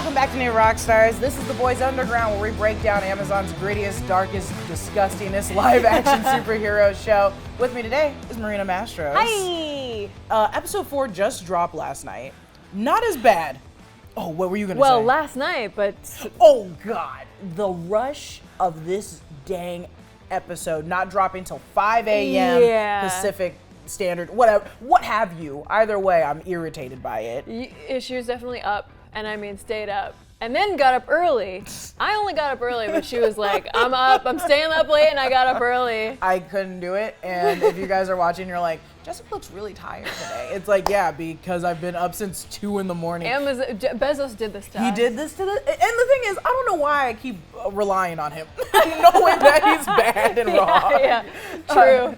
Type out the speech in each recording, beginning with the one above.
Welcome back to New Rockstars. This is the Boys Underground, where we break down Amazon's grittiest, darkest, disgustingest live-action superhero show. With me today is Marina Mastros. Hi! Episode 4 just dropped last night. Not as bad. Oh, what were you going to say? Well, last night, but... Oh, God. The rush of this dang episode not dropping till 5 a.m. Pacific Standard, whatever, what have you. Either way, I'm irritated by it. She was definitely up, and I mean stayed up. And then got up early. I only got up early, but she was like, I'm up, I'm staying up late, and I got up early. I couldn't do it, and if you guys are watching, you're like, Jessica looks really tired today. It's like, yeah, because I've been up since 2 in the morning. Bezos did this to us. He did this to the, and the thing is, I don't know why I keep relying on him, knowing that he's bad and wrong. Yeah, true.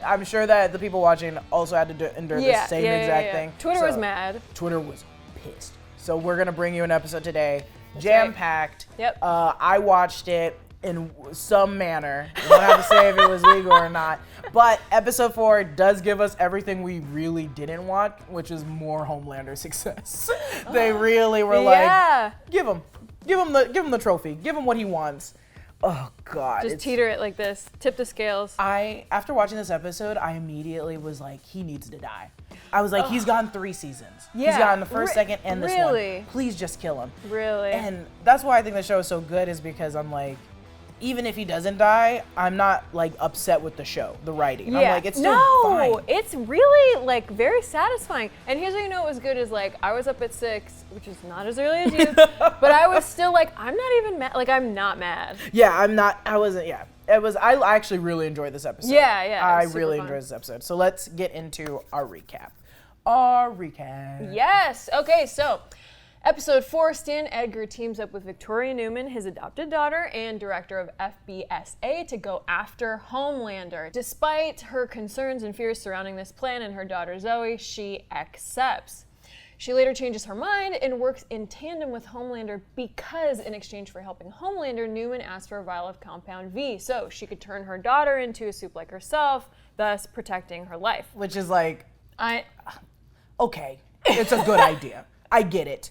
I'm sure that the people watching also had to endure the same exact thing. Twitter was mad. Twitter was pissed. So we're going to bring you an episode today, jam-packed. Right. Yep. I watched it in some manner. We don't have to say if it was legal or not. But episode 4 does give us everything we really didn't want, which is more Homelander success. They really were like, give him the trophy. Give him what he wants. Oh, God. Just teeter it like this. Tip the scales. After watching this episode, I immediately was like, he needs to die. I was like, he's gotten 3 seasons. Yeah. He's gotten the first, second, and this one. Please just kill him. Really? And that's why I think the show is so good, is because I'm like, even if he doesn't die, I'm not like upset with the show, the writing. Yeah. I'm like, it's still fine. It's really like very satisfying. And here's what you know what was good is like, I was up at 6, which is not as early as you, but I was still like, I'm not even mad. Like, I'm not mad. Yeah, I wasn't, yeah. I actually really enjoyed this episode. Yeah. I really enjoyed this episode. So let's get into our recap. Yes. Okay, so episode 4, Stan Edgar teams up with Victoria Neuman, his adopted daughter and director of FBSA, to go after Homelander. Despite her concerns and fears surrounding this plan and her daughter Zoe, she accepts. She later changes her mind and works in tandem with Homelander because, in exchange for helping Homelander, Neuman asked for a vial of Compound V so she could turn her daughter into a soup like herself, thus protecting her life. Which is like, okay, it's a good idea. I get it.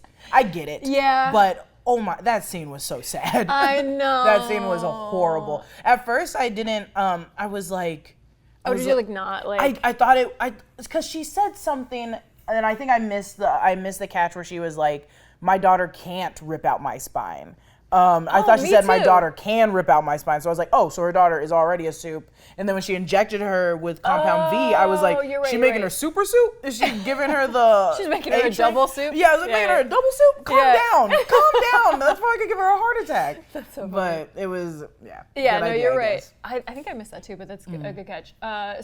Yeah. But oh my, that scene was so sad. I know. That scene was horrible. At first, I didn't. I was like. Did you like not like? I thought it. Because she said something, and I think I missed the catch where she was like, "My daughter can't rip out my spine." I thought she said my daughter can rip out my spine, so I was like, oh, so her daughter is already a soup. And then when she injected her with Compound V, I was like, she making her super soup? Is she giving her the She's making her a double soup? Yeah, I was like, making her a double soup? Calm down. That's probably could give her a heart attack. That's so funny. But it was, Yeah, no, you're right. I think I missed that too, but that's a good catch.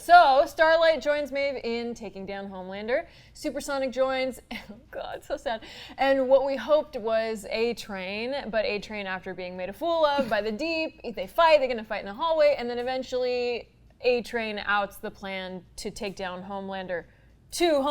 So Starlight joins Maeve in taking down Homelander. Supersonic joins. Oh God, so sad. And what we hoped was A-Train, but A-Train, after being made a fool of by the Deep, they fight. They're gonna fight in the hallway, and then eventually A-Train outs the plan to take down Homelander to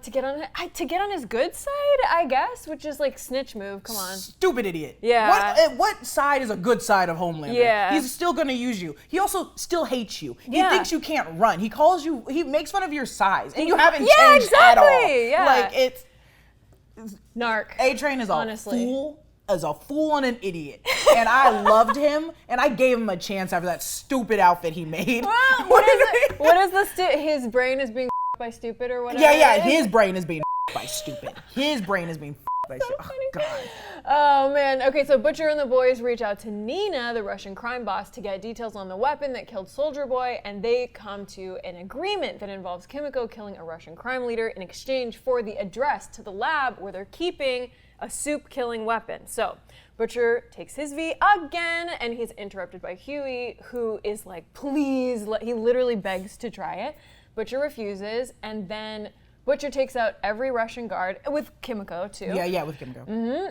get on his good side, I guess, which is like snitch move. Come on, stupid idiot. Yeah. What side is a good side of Homelander? Yeah. He's still gonna use you. He also still hates you. He thinks you can't run. He makes fun of your size, and you haven't changed at all. Yeah. Like it's narc. A-Train is a fool and an idiot, and I loved him, and I gave him a chance after that stupid outfit he made. Well, what is his brain is being by stupid or whatever? Yeah, his brain is being by stupid. His brain is being by stupid. Oh, God. Oh, man. Okay, so Butcher and the boys reach out to Nina, the Russian crime boss, to get details on the weapon that killed Soldier Boy, and they come to an agreement that involves Kimiko killing a Russian crime leader in exchange for the address to the lab where they're keeping a soup-killing weapon. So Butcher takes his V again, and he's interrupted by Huey, who is like, please, he literally begs to try it. Butcher refuses, and then Butcher takes out every Russian guard, with Kimiko too. Yeah, with Kimiko.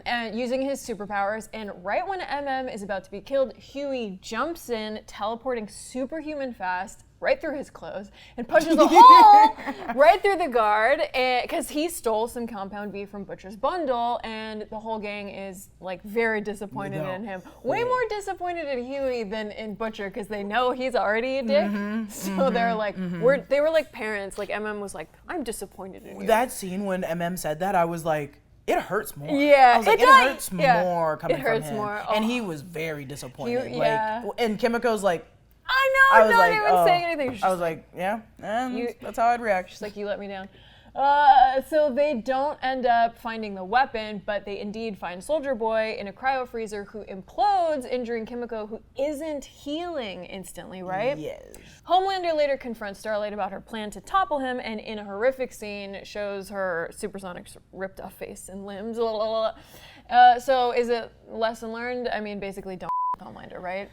And using his superpowers, and right when MM is about to be killed, Huey jumps in, teleporting superhuman fast, right through his clothes and punches a hole right through the guard because he stole some compound V from Butcher's bundle, and the whole gang is like very disappointed in him. Way more disappointed in Huey than in Butcher because they know he's already a dick. So they're like, they were like parents. Like MM was like, I'm disappointed in you. That scene when MM said that, I was like, it hurts more. Yeah, I was like, it hurts more coming from him. More. And he was very disappointed. And Kimiko's like, I know, not even saying anything. I was like, yeah, that's how I'd react. She's like, you let me down. So they don't end up finding the weapon, but they indeed find Soldier Boy in a cryo freezer who implodes, injuring Kimiko, who isn't healing instantly, right? Yes. Homelander later confronts Starlight about her plan to topple him, and in a horrific scene shows her supersonic ripped off face and limbs. So is it lesson learned? I mean, basically don't Homelander, right?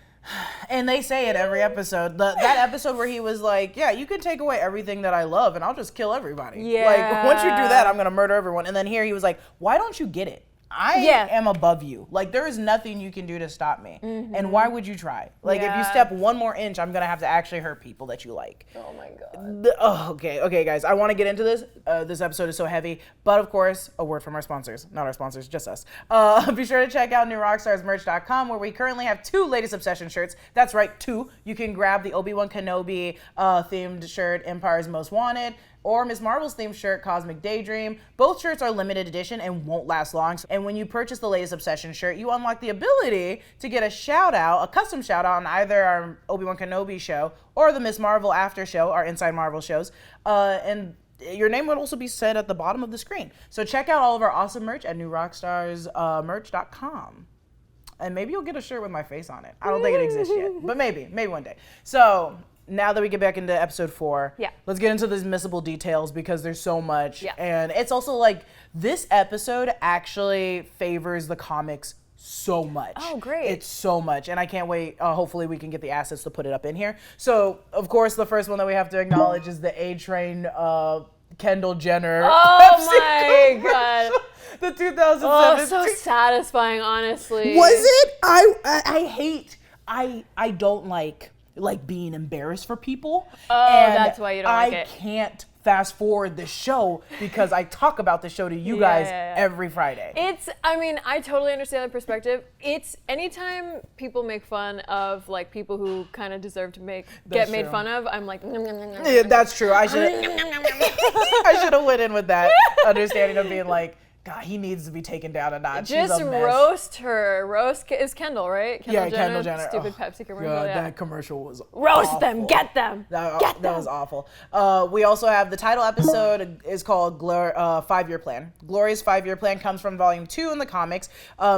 And they say it every episode. That episode where he was like, yeah, you can take away everything that I love and I'll just kill everybody. Yeah. Like, once you do that, I'm going to murder everyone. And then here he was like, why don't you get it? I am above you. Like, there is nothing you can do to stop me. And why would you try? Like, if you step one more inch, I'm going to have to actually hurt people that you like. Oh, my God. Okay, guys. I want to get into this. This episode is so heavy. But, of course, a word from our sponsors. Not our sponsors, just us. Be sure to check out newrockstarsmerch.com, where we currently have 2 latest Obsession shirts. That's right, 2. You can grab the Obi-Wan Kenobi themed shirt, Empire's Most Wanted, or Ms. Marvel's themed shirt, Cosmic Daydream. Both shirts are limited edition and won't last long. And when you purchase the latest Obsession shirt, you unlock the ability to get a shout out, a custom shout out on either our Obi-Wan Kenobi show or the Ms. Marvel after show, our Inside Marvel shows. And your name would also be said at the bottom of the screen. So check out all of our awesome merch at newrockstarsmerch.com. And maybe you'll get a shirt with my face on it. I don't think it exists yet, but maybe one day. So now that we get back into episode 4, let's get into these missable details because there's so much. And it's also like, this episode actually favors the comics so much. Oh, great. It's so much. And I can't wait. Hopefully we can get the assets to put it up in here. So, of course, the first one that we have to acknowledge is the A-Train Kendall Jenner. Oh, my God. The 2007. Oh, so satisfying, honestly. Was it? I don't like being embarrassed for people. Oh, and that's why you don't like it. I can't fast forward the show because I talk about the show to you guys every Friday. I totally understand the perspective. It's anytime people make fun of like people who kind of deserve to get made fun of, I'm like, yeah, that's true. I should have went in with that understanding of being like, God, he needs to be taken down a notch. Just roast her. Is Kendall, right? Kendall Jenner. Stupid Pepsi commercial. God, that commercial was roast awful. them, get them. That was awful. We also have the title episode is called 5-Year Plan. Gloria's 5-Year Plan comes from volume 2 in the comics,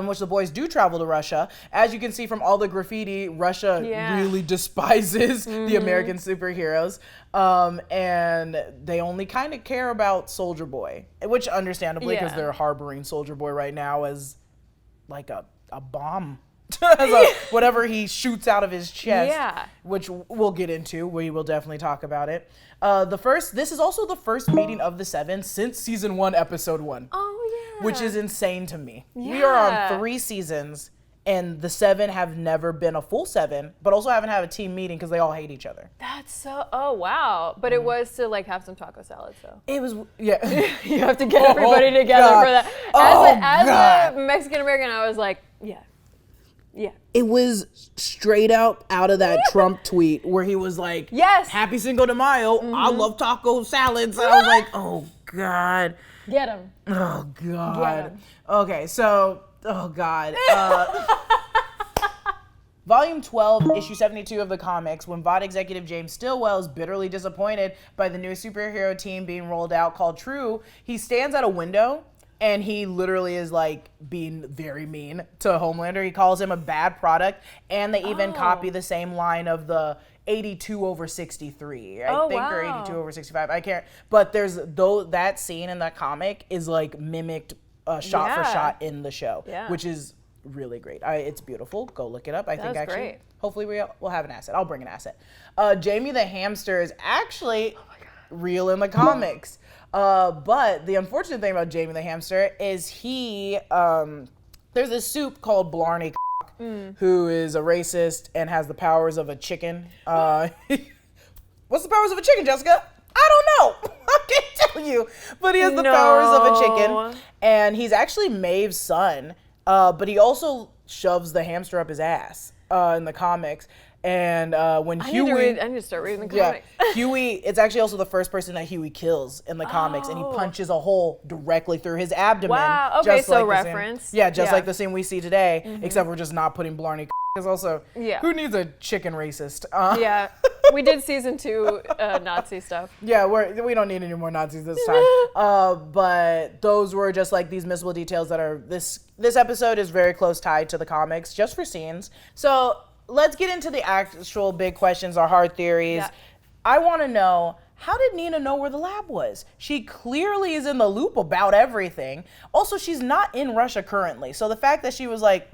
which the boys do travel to Russia. As you can see from all the graffiti, Russia really despises the American superheroes. And they only kind of care about Soldier Boy, which understandably, because they're harboring Soldier Boy right now as like a bomb, whatever he shoots out of his chest, which we'll get into. We will definitely talk about it. This is also the first meeting of the 7 since season 1, episode 1. Oh, yeah. Which is insane to me. Yeah. We are on 3 seasons. And the 7 have never been a full 7, but also haven't had a team meeting because they all hate each other. That's so, oh wow. But it was to like have some taco salad, so. It was, yeah. You have to get everybody together for that. As a Mexican American, I was like, yeah. It was straight out of that Trump tweet where he was like, yes, happy Cinco de Mayo, I love taco salads. And I was like, oh God. Get him. Oh God. Get him. Okay, so, oh God. Volume 12, issue 72 of the comics, when Vought executive James Stillwell is bitterly disappointed by the new superhero team being rolled out called True, he stands at a window and he literally is like being very mean to Homelander. He calls him a bad product, and they even copy the same line of the 82/63, I think, or 82/65. I can't. But that scene in that comic is like mimicked shot for shot in the show, which is really great. It's beautiful. Go look it up. I think actually, great. Hopefully we'll have an asset. I'll bring an asset. Jamie the hamster is actually real in the comics. But the unfortunate thing about Jamie the hamster is there's this soup called Blarney who is a racist and has the powers of a chicken. What's the powers of a chicken, Jessica? I don't know. I can't tell you. But he has the powers of a chicken. And he's actually Maeve's son. But he also shoves the hamster up his ass in the comics. And when Huey... I need to start reading the comics. Yeah, Huey, it's actually also the first person that Huey kills in the comics. And he punches a hole directly through his abdomen. Wow, okay, just so like reference. Just like the scene we see today, except we're just not putting Blarney because also, who needs a chicken racist? Yeah, we did season 2 Nazi stuff. Yeah, we don't need any more Nazis this time. But those were just like these missable details that are, this episode is very close tied to the comics, just for scenes. So let's get into the actual big questions, our hard theories. Yeah. I want to know, how did Nina know where the lab was? She clearly is in the loop about everything. Also, she's not in Russia currently. So the fact that she was like,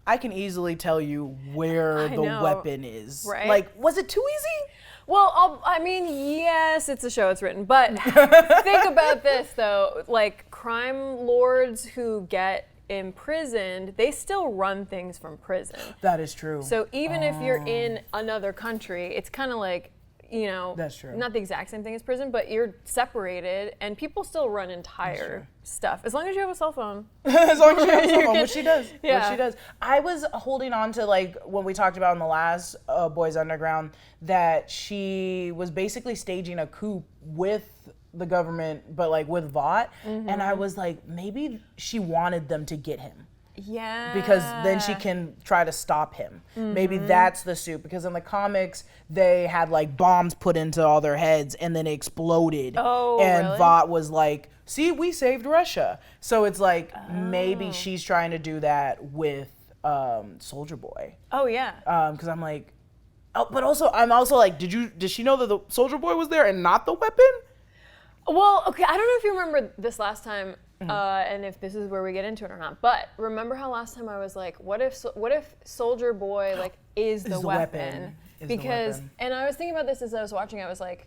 I can easily tell you where the weapon is. Right? Like, was it too easy? Well, I mean, yes, it's a show, it's written. But think about this, though. Like, crime lords who get imprisoned, they still run things from prison. That is true. So even if you're in another country, it's kind of like, you know, that's true. Not the exact same thing as prison, but you're separated and people still run entire stuff. As long as you have a cell phone. As long as you have a cell phone, which she does. Yeah. Which she does. I was holding on to, like, when we talked about in the last Boys Underground, that she was basically staging a coup with the government, but like with Vought. And I was like, maybe she wanted them to get him. Yeah. Because then she can try to stop him. Maybe that's the suit. Because in the comics, they had like bombs put into all their heads and then it exploded. Oh, and really? Vought was like, see, we saved Russia. So it's like, maybe she's trying to do that with Soldier Boy. Oh, yeah. Because I'm like, but also, I'm also like, did she know that the Soldier Boy was there and not the weapon? Well, okay, I don't know if you remember this last time, and if this is where we get into it or not, but remember how last time I was like, what if Soldier Boy like is the weapon? Because, and I was thinking about this as I was watching, I was like,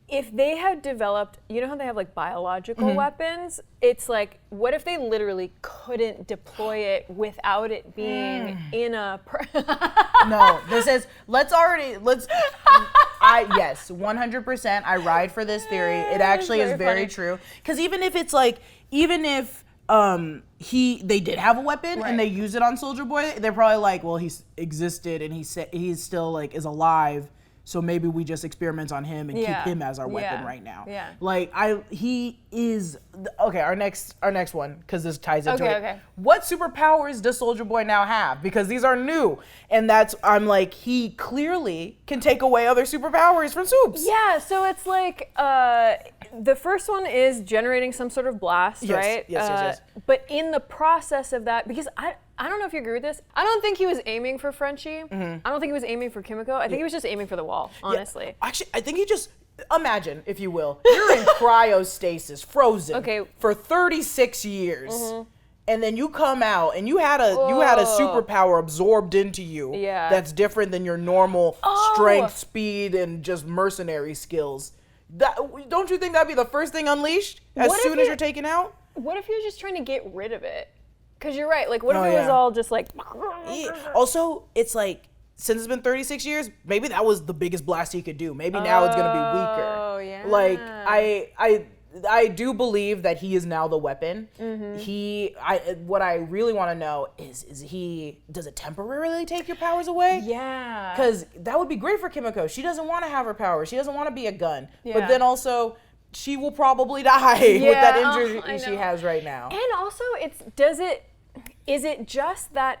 if they had developed, you know how they have like biological weapons? It's like, what if they literally couldn't deploy it without it being in a... No, this is, yes, 100%, I ride for this theory. It actually is very true. Because even if it's like, even if they did have a weapon and they used it on Soldier Boy, they're probably like, well, he's existed and he's still like is alive. So maybe we just experiment on him and keep him as our weapon right now. Yeah. Like he is okay. Our next one, because this ties into it. Okay. What superpowers does Soldier Boy now have? Because these are new, and I'm like, he clearly can take away other superpowers from Soups. Yeah. So it's like the first one is generating some sort of blast, right? Yes. But in the process of that, because I don't know if you agree with this. I don't think he was aiming for Frenchie. I don't think he was aiming for Kimiko. I think he was just aiming for the wall, honestly. Yeah. Actually, I think he just, imagine, if you will, you're in cryostasis, frozen for 36 years. And then you come out and you had a superpower absorbed into you that's different than your normal strength, speed, and just mercenary skills. Don't you think that'd be the first thing unleashed as soon as you're taken out? What if he was just trying to get rid of it? Because you're right. Like, what if it was all just like... Also, it's like, since it's been 36 years, maybe that was the biggest blast he could do. Maybe now it's going to be weaker. Oh, yeah. Like, I do believe that he is now the weapon. What I really want to know is does it temporarily take your powers away? Yeah. Because that would be great for Kimiko. She doesn't want to have her powers. She doesn't want to be a gun. Yeah. But then also... she will probably die with that injury she has right now. And also, is it just that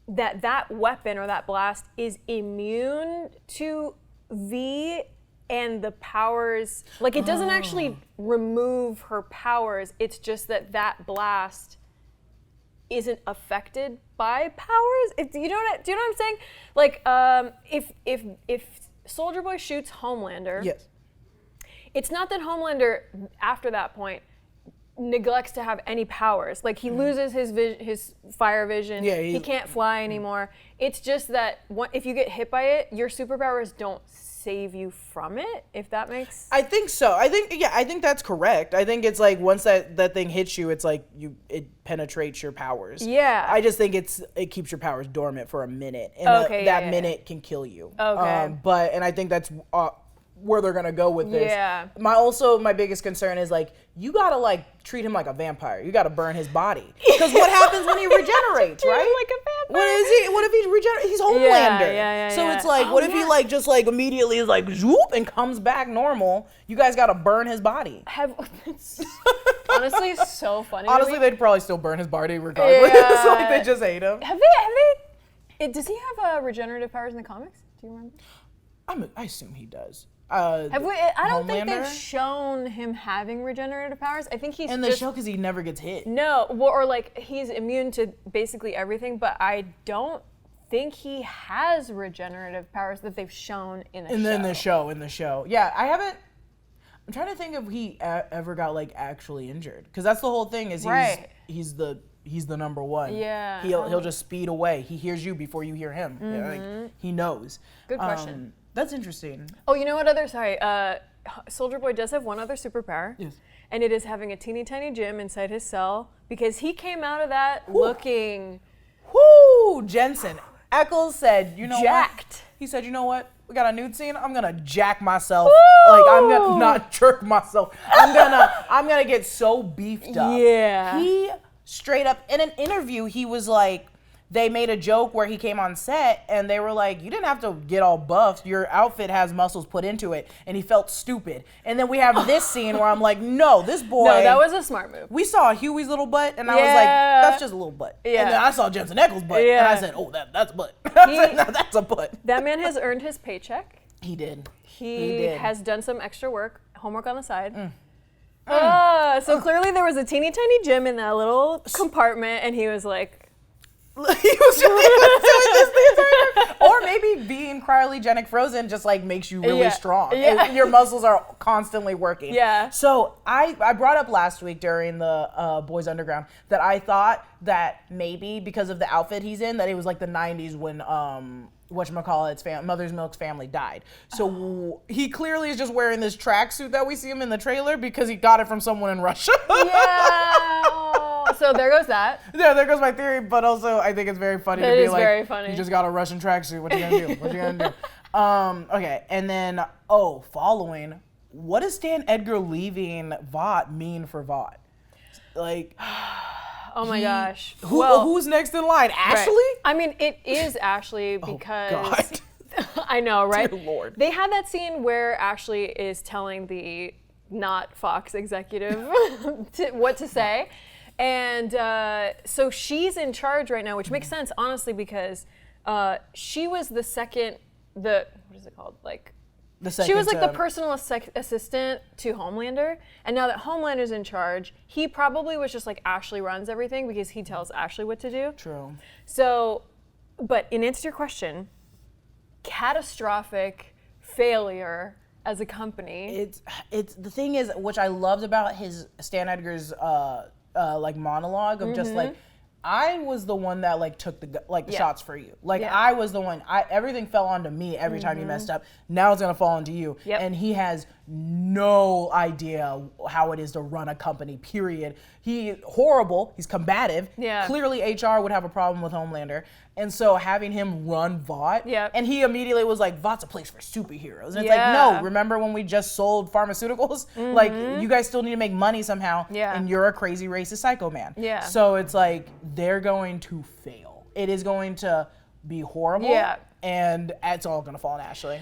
that weapon or that blast is immune to V and the powers? Like, it doesn't actually remove her powers. It's just that blast isn't affected by powers. Do you know what I'm saying? Like, if Soldier Boy shoots Homelander. Yes. It's not that Homelander, after that point, neglects to have any powers. Like, he loses his fire vision. He can't fly anymore. It's just that if you get hit by it, your superpowers don't save you from it, if that makes... I think so. I think that's correct. I think it's like once that thing hits you, it's like it penetrates your powers. Yeah. I just think it keeps your powers dormant for a minute, and that minute can kill you. Okay. And I think that's where they're gonna go with this. Yeah. My biggest concern is like you gotta like treat him like a vampire. You gotta burn his body because what happens when he regenerates, right? Like a vampire. What is he? What if he regenerates? He's Homelander. Yeah. So it's like, what if he like just like immediately is like zoop and comes back normal? You guys gotta burn his body. Honestly, so funny. Honestly, they'd probably still burn his body regardless. Yeah. Like they just hate him. Have they? Does he have regenerative powers in the comics? Do you remember? I assume he does. I don't think Homelander? they've shown him having regenerative powers. I think he's in the show because he never gets hit. No, or like he's immune to basically everything, but I don't think he has regenerative powers that they've shown in the show. In the show. Yeah, I haven't. I'm trying to think if he ever got like actually injured because that's the whole thing is he's the number one. Yeah. He'll just speed away. He hears you before you hear him. Mm-hmm. Yeah, like, he knows. Good question. That's interesting. Oh, you know what Soldier Boy does have one other superpower. Yes. And it is having a teeny tiny gym inside his cell because he came out of that looking... Jensen. Eccles said, you know jacked. What? He said, you know what? We got a nude scene. I'm gonna jack myself. Like I'm gonna not jerk myself. I'm gonna get so beefed up. Yeah. He straight up in an interview, he was like, they made a joke where he came on set and they were like, you didn't have to get all buffed. Your outfit has muscles put into it. And he felt stupid. And then we have this scene where I'm like, no, this boy. No, that was a smart move. We saw Huey's little butt and I was like, that's just a little butt. Yeah. And then I saw Jensen Eccles' butt and I said, oh, that's a butt. No, that's a butt. That man has earned his paycheck. He did. He has done some extra work, homework on the side. So clearly there was a teeny tiny gym in that little compartment and he was like, he was doing this the entire time. Or maybe being cryogenic frozen just like makes you really strong. Yeah. Your muscles are constantly working. Yeah. So I brought up last week during the Boys Underground that I thought that maybe because of the outfit he's in that it was like the 90s when whatchamacallit's Mother's Milk's family died. So he clearly is just wearing this tracksuit that we see him in the trailer because he got it from someone in Russia. Yeah. So there goes that. Yeah, there goes my theory, but also I think it's very funny to be like, very funny. You just got a Russian tracksuit. What are you gonna do? What are you gonna do? Okay, and then following, what does Stan Edgar leaving Vought mean for Vought? Like, oh my gosh. Who's next in line? Ashley? Right. I mean, it is Ashley because God. I know, right? Dear Lord. They had that scene where Ashley is telling the not Fox executive what to say. And so she's in charge right now, which makes sense, honestly, because she was what is it called? Like, she was like the personal assistant to Homelander. And now that Homelander's in charge, he probably was just like, Ashley runs everything because he tells Ashley what to do. True. So, but in answer to your question, catastrophic failure as a company. It's the thing is, which I loved about his Stan Edgar's like monologue of just like, I was the one that like took the shots for you. Like I was the one. Everything fell onto me every time you messed up. Now it's gonna fall onto you. Yep. And he has no idea how it is to run a company. Period. He's horrible. He's combative. Yeah. Clearly HR would have a problem with Homelander. And so having him run Vought, and he immediately was like, Vaught's a place for superheroes. And it's like, no, remember when we just sold pharmaceuticals? Like, you guys still need to make money somehow, and you're a crazy racist psycho man. Yeah. So it's like, they're going to fail. It is going to be horrible, and it's all going to fall on Ashley.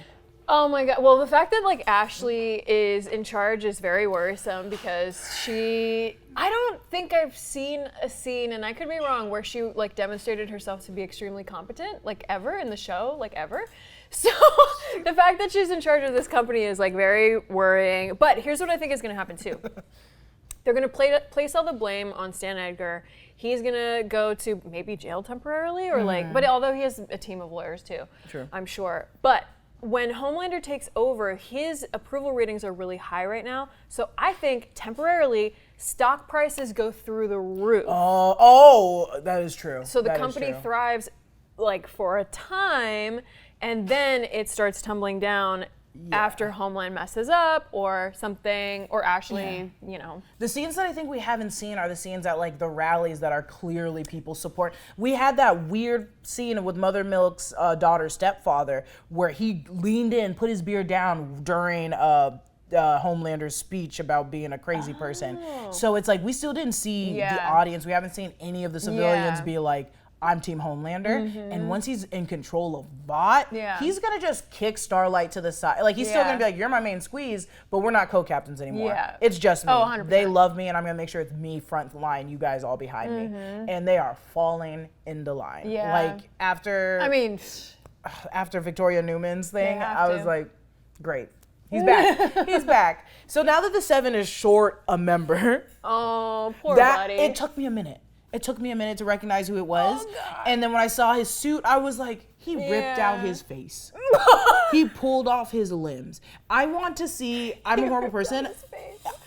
Oh my God. Well, the fact that like Ashley is in charge is very worrisome because I don't think I've seen a scene, and I could be wrong, where she like demonstrated herself to be extremely competent, like ever in the show, like ever. So the fact that she's in charge of this company is like very worrying. But here's what I think is going to happen too. They're going to place all the blame on Stan Edgar. He's going to go to maybe jail temporarily or but although he has a team of lawyers too, I'm sure. But when Homelander takes over, his approval ratings are really high right now. So I think temporarily stock prices go through the roof. That is true. So the company thrives like for a time, and then it starts tumbling down. after Homeland messes up or something, or Ashley, you know. The scenes that I think we haven't seen are the scenes at like the rallies that are clearly people support. We had that weird scene with Mother Milk's daughter's stepfather where he leaned in, put his beard down during Homelander's speech about being a crazy person. So it's like we still didn't see the audience. We haven't seen any of the civilians be like, I'm Team Homelander. And once he's in control of Vought, he's gonna just kick Starlight to the side. Like he's still gonna be like, you're my main squeeze, but we're not co-captains anymore. It's just me. 100%. They love me and I'm gonna make sure it's me front line, you guys all behind me. And they are falling into line. Like after Victoria Neuman's thing, I was like, great. He's back. He's back. So now that the 7 is short a member, oh, poor buddy. It took me a minute. It took me a minute to recognize who it was. And then when I saw his suit, I was like, he ripped out his face. He pulled off his limbs. I want to see, I'm a horrible person.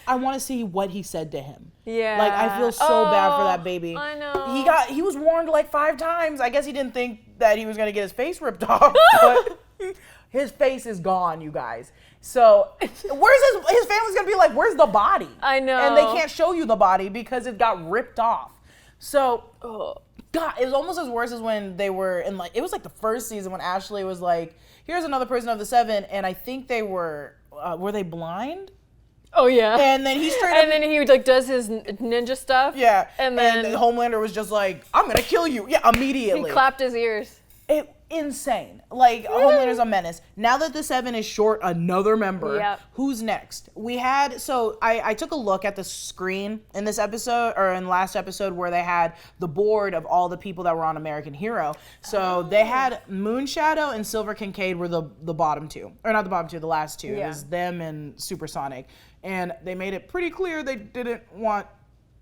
I want to see what he said to him. Like, I feel so bad for that baby. I know. He was warned like 5 times. I guess he didn't think that he was going to get his face ripped off. But his face is gone, you guys. So his family's going to be like, where's the body? I know. And they can't show you the body because it got ripped off. So, God, it was almost as worse as when they were in like, it was like the first season when Ashley was like, here's another person of the 7, and I think they were they blind? Oh yeah. And then he and then he like does his ninja stuff. Yeah. And then Homelander was just like, I'm gonna kill you. Yeah, immediately. He clapped his ears. Insane. Like, Homelander's a menace. Now that the 7 is short another member, who's next? We had, so I took a look at the screen in this episode, or in last episode, where they had the board of all the people that were on American Hero. So they had Moonshadow and Silver Kincaid were the bottom 2. Or not the bottom 2, the last 2. It was them and Supersonic. And they made it pretty clear they didn't want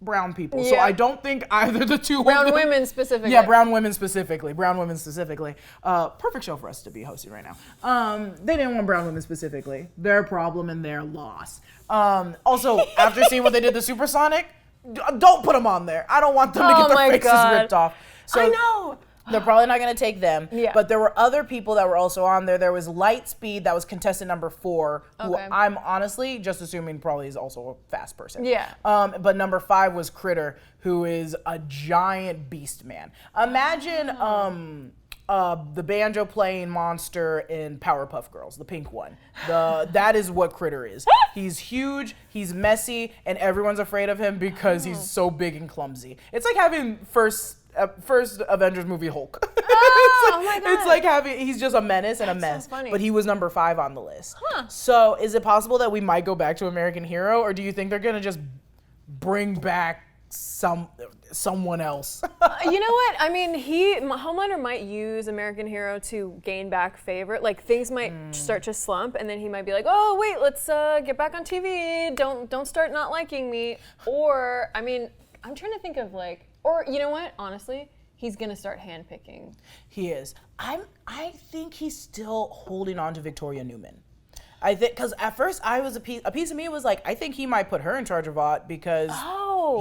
brown people. So I don't think either the two brown women specifically. Yeah, brown women specifically. Perfect show for us to be hosting right now. They didn't want brown women specifically. Their problem and their loss. Also, after seeing what they did to Supersonic, don't put them on there. I don't want them to get their faces ripped off. So I know. They're probably not going to take them. But there were other people that were also on there. There was Lightspeed, that was contestant number 4, who I'm honestly just assuming probably is also a fast person. But number 5 was Critter, who is a giant beast man. Imagine the banjo playing monster in Powerpuff Girls, the pink one. That is what Critter is. He's huge, he's messy, and everyone's afraid of him because he's so big and clumsy. It's like having first Avengers movie Hulk. It's like he's just a menace and a mess. So but he was number 5 on the list. So is it possible that we might go back to American Hero, or do you think they're gonna just bring back someone else? You know what? I mean, Homelander might use American Hero to gain back favor. Like things might start to slump, and then he might be like, "Oh wait, let's get back on TV. Don't start not liking me." Or I mean, I'm trying to think of like. Or you know what? Honestly, he's gonna start handpicking. He is. I think he's still holding on to Victoria Neuman. I think because at first I was a piece of me was like, I think he might put her in charge of Vought because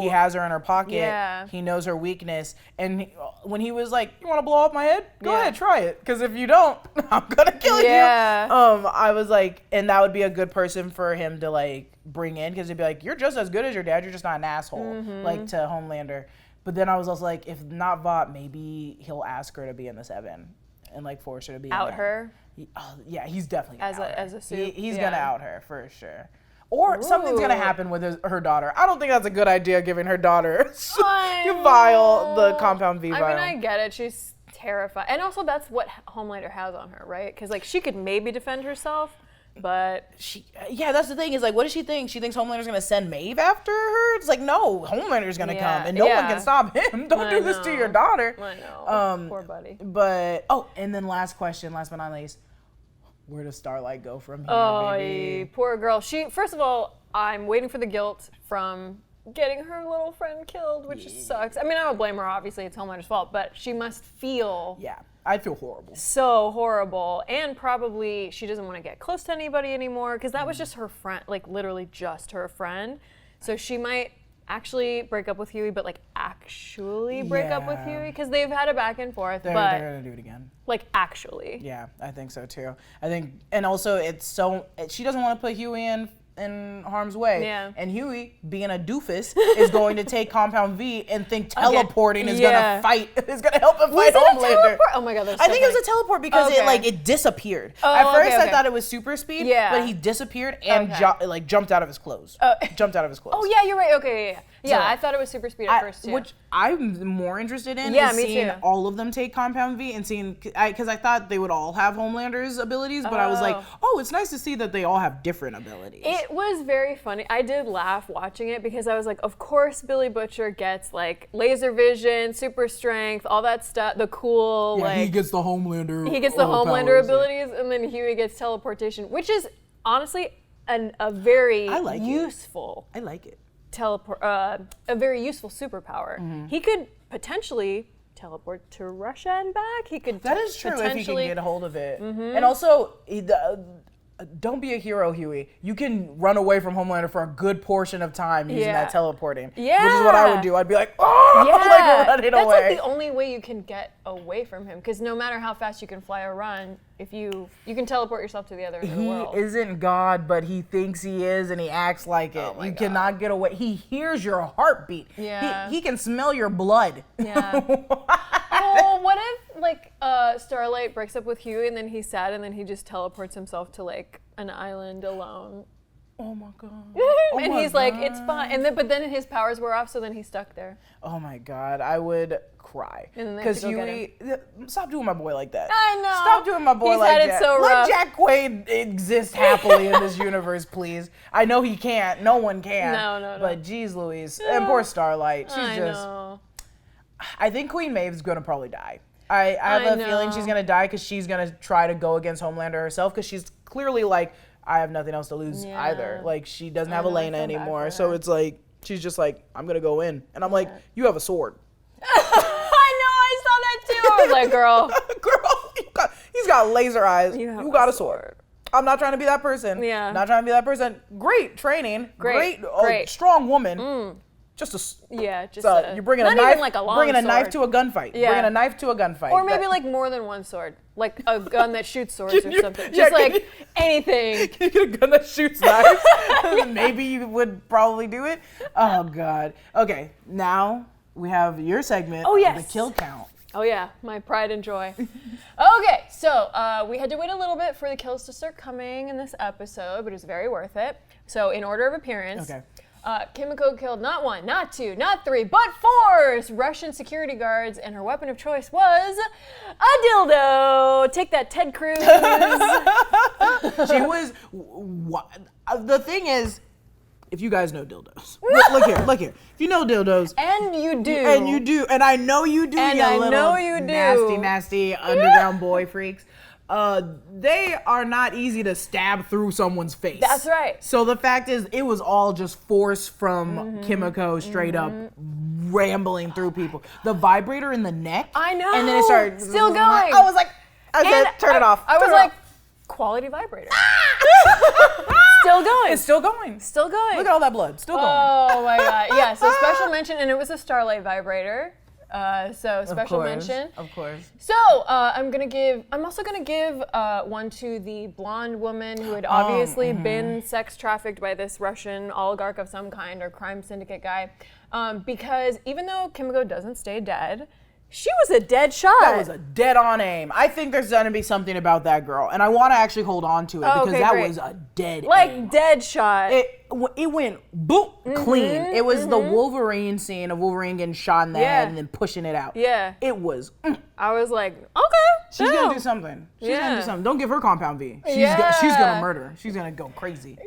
he has her in her pocket. Yeah. He knows her weakness, and when he was like, "You want to blow off my head? Go ahead, try it. Because if you don't, I'm gonna kill you." I was like, and that would be a good person for him to like bring in because he'd be like, "You're just as good as your dad. You're just not an asshole." Like to Homelander. But then I was also like, if not Vought, maybe he'll ask her to be in the 7 and like force her to be out in her. He's definitely gonna out her. As a suit. He's gonna out her for sure. Or something's gonna happen with her daughter. I don't think that's a good idea, giving her daughter the compound V vial. I mean, I get it. She's terrified, and also that's what Homelander has on her, right? Because like she could maybe defend herself. But that's the thing is like, what does she think? She thinks Homelander's gonna send Maeve after her? It's like, no, Homelander's gonna come, and no one can stop him. Don't do this to your daughter. I know. Poor buddy. But and then last but not least, where does Starlight go from here, baby? Poor girl. First of all, I'm waiting for the guilt from getting her little friend killed, which sucks. I mean, I don't blame her. Obviously, it's Homelander's fault, but she must feel. Yeah. I feel horrible. So horrible. And probably she doesn't want to get close to anybody anymore because that was just her friend, like literally just her friend. So she might actually break up with Huey, but like actually break up with Huey? Because they've had a back and forth, They're but gonna do it again. like actually. Yeah, I think so too. I think, and also she doesn't want to put Huey in harm's way. Yeah. And Huey, being a doofus, is going to take Compound V and think teleporting is gonna help him fight Homelander. Oh my god, that's I think it was a teleport because it disappeared. At first I thought it was super speed, but he disappeared and jumped out of his clothes. Jumped out of his clothes. Oh yeah, you're right. Okay, yeah. I thought it was super speed at first too. Which I'm more interested in is seeing all of them take Compound V and seeing, because I thought they would all have Homelander's abilities, but I was like, oh, it's nice to see that they all have different abilities. It was very funny. I did laugh watching it because I was like, of course Billy Butcher gets like laser vision, super strength, all that stuff, the cool he gets the Homelander. He gets the Homelander abilities, and then Huey gets teleportation, which is honestly a very useful. I like it. A very useful superpower. He could potentially teleport to Russia and back. He could. That is true if he can get a hold of it. And also, don't be a hero, Huey. You can run away from Homelander for a good portion of time using that teleporting. Yeah. Which is what I would do. I'd be like, oh, like running away. That's like the only way you can get away from him. Because no matter how fast you can fly or run, if you can teleport yourself to the other end of the world. He isn't God, but he thinks he is, and he acts like it. You cannot get away. He hears your heartbeat. Yeah. He can smell your blood. Yeah. Oh, what if like Starlight breaks up with Huey and then he's sad and then he just teleports himself to like an island alone? Oh my god. And he's like, it's fine. And then, but then his powers were off, so then he's stuck there. Oh my god, I would cry. Because Huey, stop doing my boy like that. I know. Stop doing my boy like that. He's had it so Let rough. Jack Quaid exist happily in this universe, please. I know he can't. No one can. No. But geez Louise. And poor Starlight. She's I know. I think Queen Maeve's gonna probably die. I have a feeling she's gonna die because she's gonna try to go against Homelander herself because she's clearly like, I have nothing else to lose either. Like she doesn't have Elena anymore, so it's like she's just like, I'm gonna go in, and I'm like, you have a sword. I know, I saw that too. I was like, girl, he's got laser eyes. You got a sword. I'm not trying to be that person. Yeah. Not trying to be that person. Great training. Great. Strong woman. You're bringing a knife. Like a long bringing a sword. Knife to a gunfight. Yeah. Bringing a knife to a gunfight. Or maybe like more than one sword, like a gun that shoots swords or something. Just like anything. Can you get a gun that shoots knives? Maybe you would probably do it. Oh God. Okay, now we have your segment. Oh yes. The kill count. Oh yeah, my pride and joy. Okay, so we had to wait a little bit for the kills to start coming in this episode, but it was very worth it. So in order of appearance. Okay. Kimiko killed not 1, not 2, not 3, but 4 Russian security guards, and her weapon of choice was a dildo. Take that, Ted Cruz. She was. The thing is, if you guys know dildos, look here. If you know dildos, and you do, and I know you do, and I know you do, nasty underground boy freaks. They are not easy to stab through someone's face. That's right. So the fact is, it was all just force from Kimiko straight up rambling through people. The vibrator in the neck. I know. And then it started still going. I was like, I said, turn it off. I was like, quality vibrator. Still going. It's still going. Still going. Look at all that blood. Still going. Oh my god. Yeah. So special mention, and it was a Starlight vibrator. So special mention. Of course. So I'm also gonna give one to the blonde woman who had obviously been sex trafficked by this Russian oligarch of some kind or crime syndicate guy, because even though Kimiko doesn't stay dead, she was a dead shot. That was a dead on aim. I think there's gonna be something about that girl, and I want to actually hold on to it because that was a dead aim. Dead shot. It went boom, clean. It was the Wolverine scene of Wolverine getting shot in the head and then pushing it out. Yeah. It was. I was like, okay. She's gonna do something. She's gonna do something. Don't give her Compound V. She's gonna murder. She's gonna go crazy.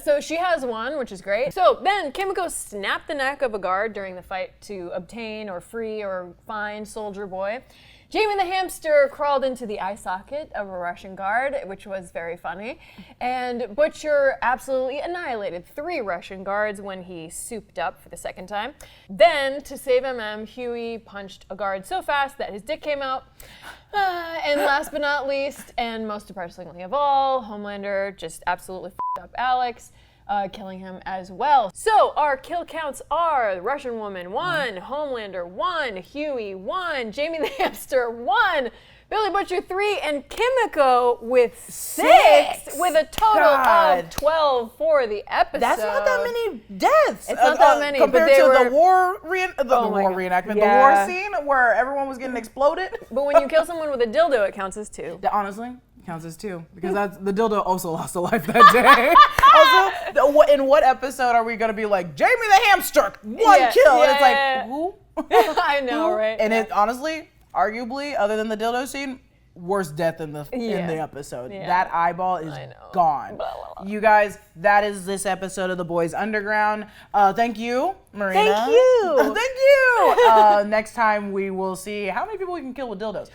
So she has one, which is great. So then Kimiko snapped the neck of a guard during the fight to obtain or free or find Soldier Boy. Jamie the hamster crawled into the eye socket of a Russian guard, which was very funny. And Butcher absolutely annihilated 3 Russian guards when he souped up for the second time. Then, to save MM, Huey punched a guard so fast that his dick came out. And last but not least, and most depressingly of all, Homelander just absolutely f***ed up Alex. killing him as well. So our kill counts are Russian Woman 1, Homelander 1, Huey 1, Jamie the Hamster 1, Billy Butcher 3, and Kimiko with 6, with a total of 12 for the episode. That's not that many deaths. It's not that many, compared but they to were, the war reenactment, the war scene where everyone was getting exploded. But when you kill someone with a dildo, it counts as 2. Honestly, counts as 2 because that's the dildo also lost a life that day. Also, in what episode are we gonna be like Jamie the Hamster 1 kill? And it's like who? I know, right? And it honestly, arguably, other than the dildo scene, worst death in the episode. Yeah. That eyeball is gone. Blah, blah, blah. You guys, that is this episode of The Boys Underground. Thank you, Marina. Thank you. Thank you. Next time we will see how many people we can kill with dildos.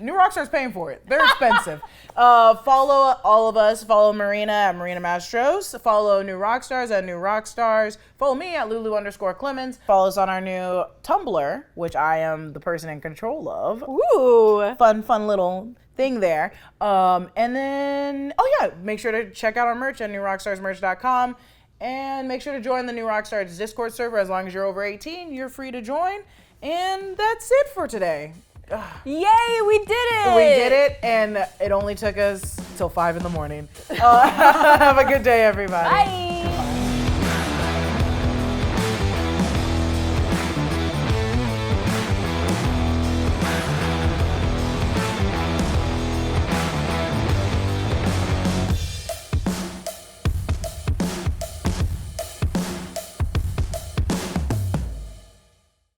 New Rockstars paying for it. They're expensive. Follow all of us. Follow Marina at Marina Mastros. Follow New Rockstars at New Rockstars. Follow me at Lulu_Clemons. Follow us on our new Tumblr, which I am the person in control of. Ooh. Fun little thing there. And then, make sure to check out our merch at newrockstarsmerch.com. And make sure to join the New Rockstars Discord server. As long as you're over 18, you're free to join. And that's it for today. Yay, we did it! We did it, and it only took us till 5 in the morning. Have a good day, everybody. Bye.